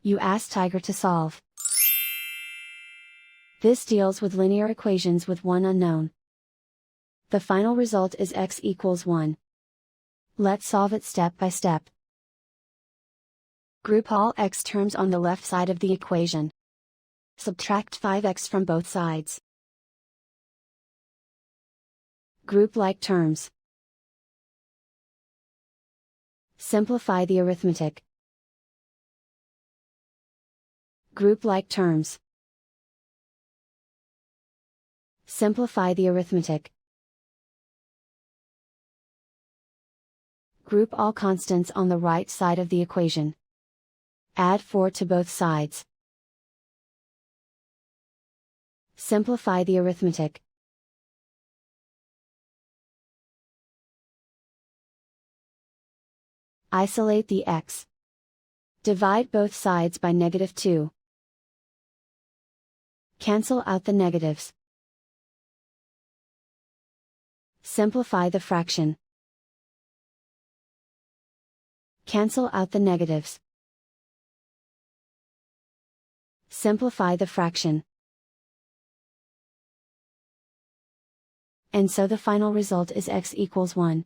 You ask Tiger to solve. This deals with linear equations with one unknown. The final result is x equals 1. Let's solve it step by step. Group all x terms on the left side of the equation. Subtract 5x from both sides. Group like terms. Simplify the arithmetic. Group like terms. Simplify the arithmetic. Group all constants on the right side of the equation. Add 4 to both sides. Simplify the arithmetic. Isolate the x. Divide both sides by -2. Cancel out the negatives. Simplify the fraction. Cancel out the negatives. Simplify the fraction. And so the final result is x equals 1.